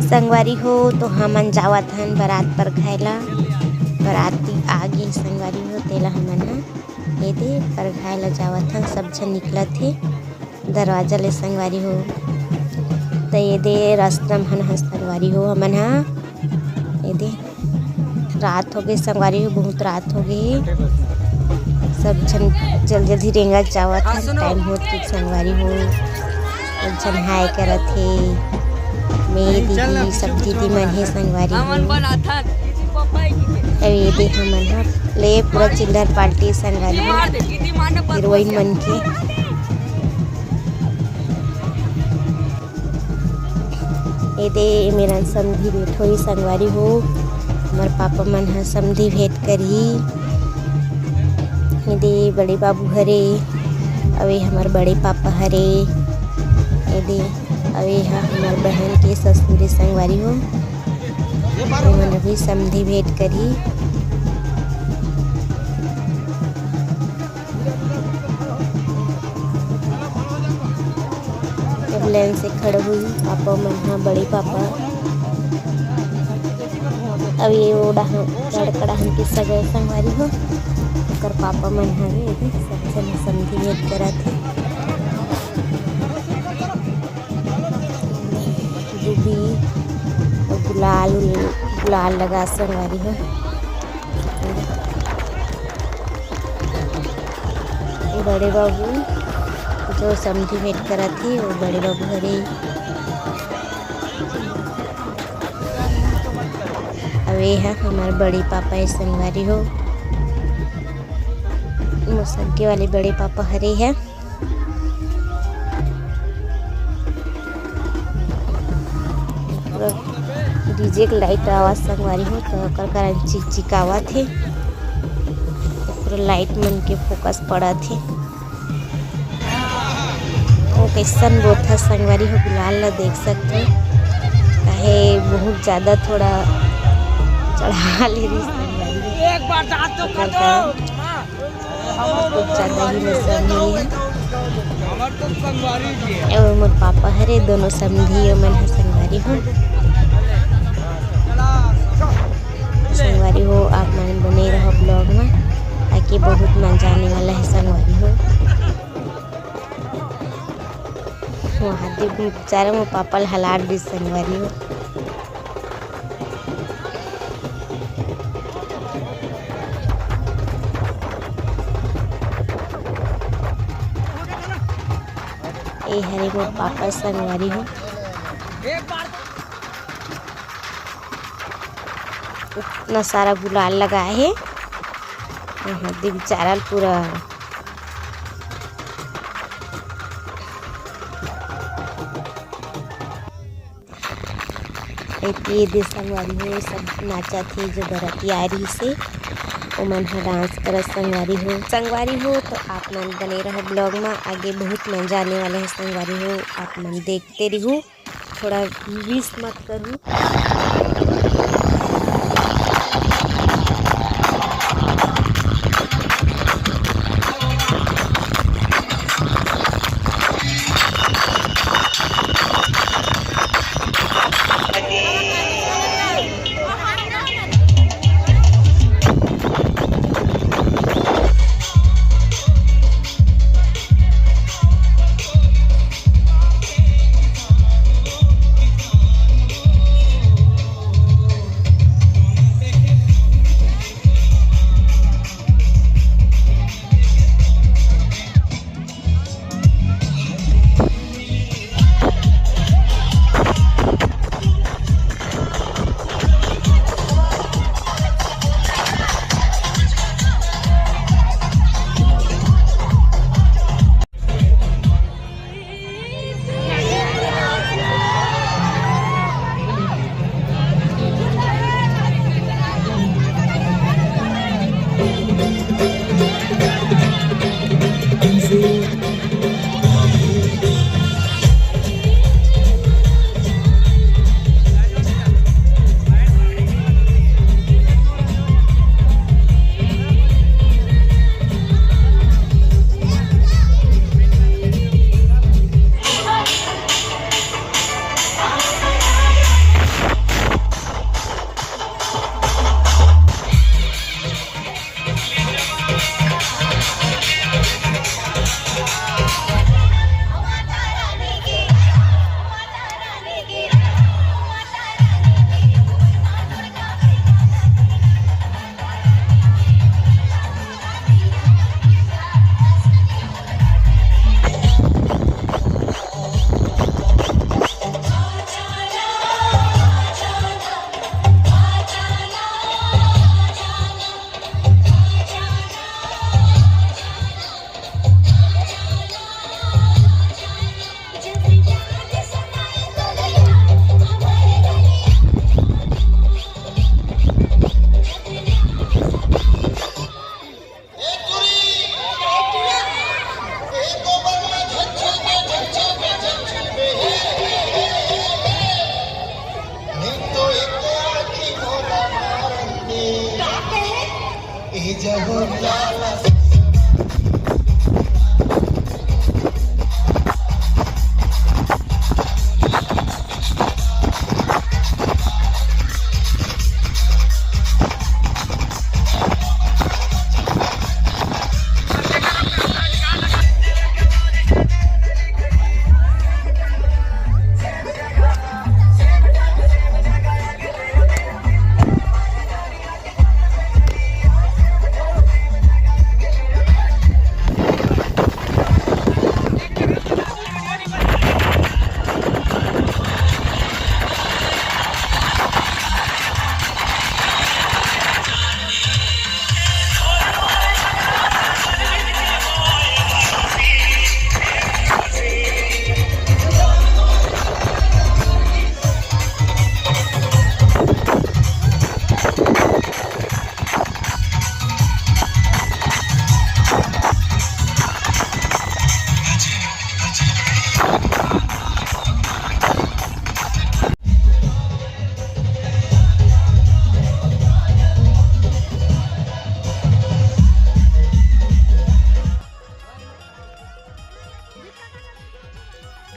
संगवारी हो तो हमन जावत हन बारात पर खायला। बाराती आगे संगवारी हो तेला हमन ह एदे पर खायला जावत हन। सब झन निकलत हे दरवाजा ले संगवारी हो। तो एदे रास्ता मन ह संगवारी हो हमन ह एदे रात हो गए संगवारी हो, बहुत रात हो गए। सब झन जल्दी जल्दी रेंगत जावत हन। टाइम होत के संगवारी हो सब झन हाय करत हे। मेरी दीदी सब दीदी मन हे संगवारी हो। अउ ये देख हमन ह ले पूरा चिल्लर पार्टी संगवारी हो हीरोइन मन के। ये दे मेरा समधी भेंट होई संगवारी हो। हमार पापा मन ह समधी भेंट करही। ये दे बड़े बाबू हरे अउ ये हमार बड़े पापा हरे। ये दे अउ ये ह हमार बहन के ससुर संगवारी हो। एमन अभी समधी भेंट करही। जब लाइन से खड़े हुई पापा मन ह बड़े पापा अब ये ओड़ा लड़कड़ा हमके सगे संगवारी हो। ओकर पापा मन हवे सब झन समधी भेंट करत हे। दूबी गुलाल लगा संगवारी हो। बड़े बाबू जो समधी भेंट करत हे वो बड़े बाबू हरे। अब ये है हमारे बड़े पापा संगवारी हो। मुसग्गे वाले बड़े पापा हरे है। डीजे के लाइट आवाज संगवारी हो तो ओकर कारण चिकचिकावत हे। पूरा लाइट मन के फोकस पड़त हे। ओ कैसन बोथा संगवारी हो गुलाल ला देख सकते काहे बहुत ज्यादा थोड़ा चढ़ा ले रही संगवारी। एक बार दांत तो कर दो कुछ ज्यादा ही नशा नहीं है। और मोर पापा हरे दोनों समधी मन ह संगवारी हो। संगवारी हो आप मन बने रहो ब्लॉग में ताकि बहुत मजा आने वाला है संगवारी हो। वहाँ दे बेचारा मोर पापा हलाट दी संगवारी हो। ए हरे मोर पापा संगवारी हो। इतना सारा गुलाल लगा है दे बेचारा पूरा ये दे संगवारी हो। सब नाचा थे जो बरतियारी से ओमन ह डांस करत संगवारी हो तो आप मन बने रहो ब्लॉग में। आगे बहुत मजा आने वाला है संगवारी हो। आप मन देखते रहो थोड़ा मिस मत करूँ।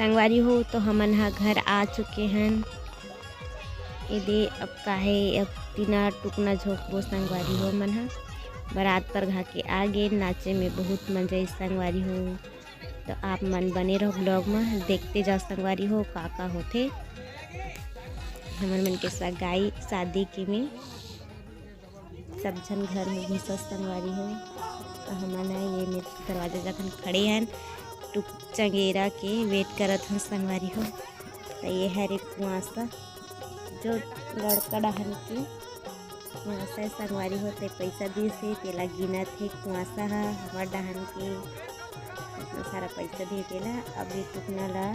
संगवारी हो तो हमन हा घर आ चुके हैं। दे अब काहे अब टीना टुकना झोंकबो संगवारी हो मन हा बारात पर घा के आ गए। नाचे में बहुत मजा आई संगवारी हो। तो आप मन बने रहो ब्लॉग में, देखते जाओ संगवारी हो का होथे। हमन मन के सगाई शादी के में सब जन घर में घुसा संगवारी हो। तो हमन ये मेरे दरवाजा जखन खड़े हैं टुक चंगेरा के वेट करत हन संगवारी हो। तो ये है रे कुआसा जो लड़का डहन के कुआसा संगवारी हो। ते पैसा दी से तेला गिनत है कुआसा हा हमार डहन के इतना सारा पैसा दे तेला। अब ये टुकना ला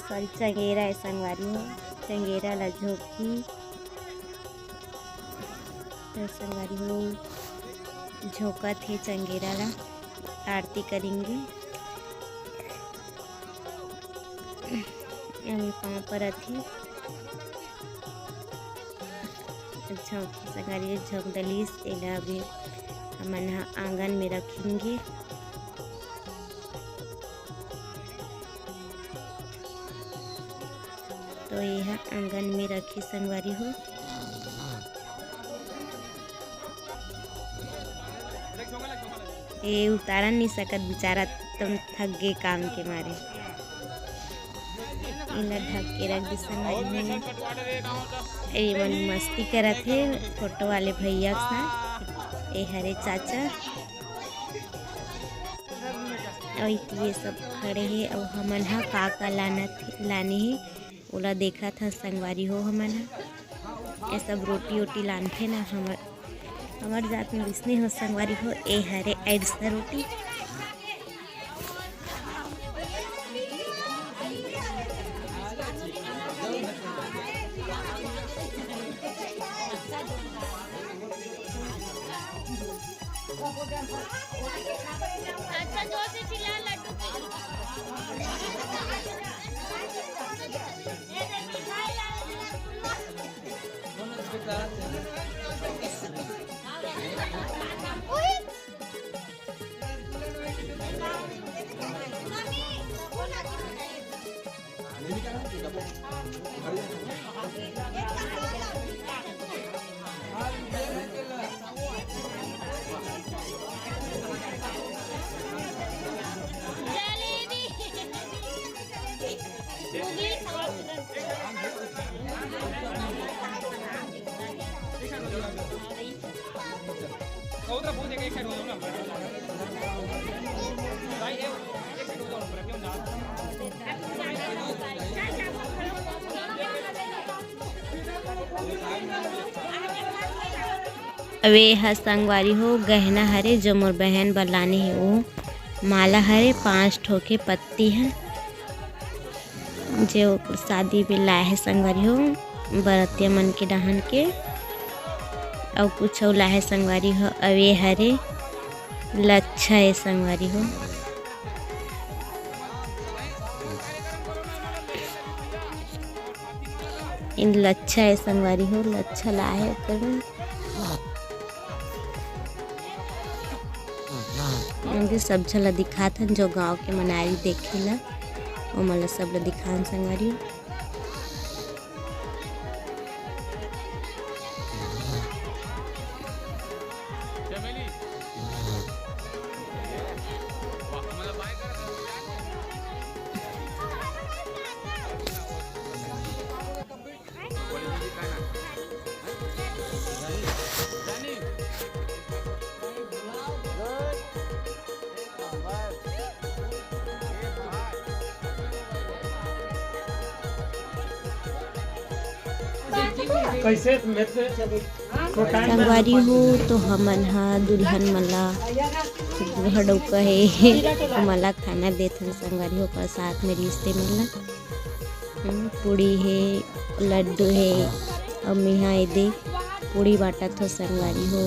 सॉरी चंगेरा है संगवारी हो। चंगेरा ला झोंकी तो संगवारी हो झोंका थे चंगेरा ला आरती करेंगे। अभी पाँव पर थी संगवारी झोंक दलीस एला अभी हमन आंगन में रखेंगे। तो यह आंगन में रखी संगवारी हो। ये उतारा नहीं सकत बेचारा तुम थक गए काम के मारे। इला ढक के रख दी संगवारी हो। ये मन मस्ती करत है फोटो वाले भैया के साथ। ये हरे चाचा और ये सब खड़े हैं। और हमन हा का लाने है ओला देखा था संगवारी हो। हमन हा ये सब रोटी वोटी लानथे ना हमार जात में विसने हो संगवारी हो। ए हरे ऐडसा रोटी अच्छा जोर से चिल्ला लड्डू वे ह संगवारी हो गहना हरे जो मोर बहन बलाने है वो माला हरे 5 ठोके पत्ती है जो शादी में लाए है संगवारी हो बरतिया मन के डहन के। और कुछ लाए संगवारी हो अवे हरे लच्छा है संगवारी हो। इन लच्छा है संगवारी हो लच्छा लाए कर उनके सब झला दिखात हन जो गांव के मनारी देखेला ओ मला सब ला दिखान संगवारी। संगवारी हो तो हमन हा दुल्हन मला घड़ौका है मला खाना देथन संगवारी हो प्रसाद में रिश्ते मिलना पूड़ी है लड्डू है और मिहा दे पूड़ी बाटा थो संगवारी हो।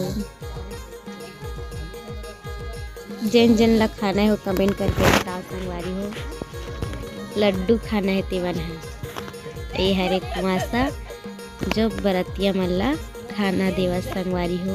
जन जन ला खाना हो कमेंट करके बताओ संगवारी हो। लड्डू खाना है तेवन है ये हरे कुआसा जो बरतिया मन ला खाना देवा संगवारी हो।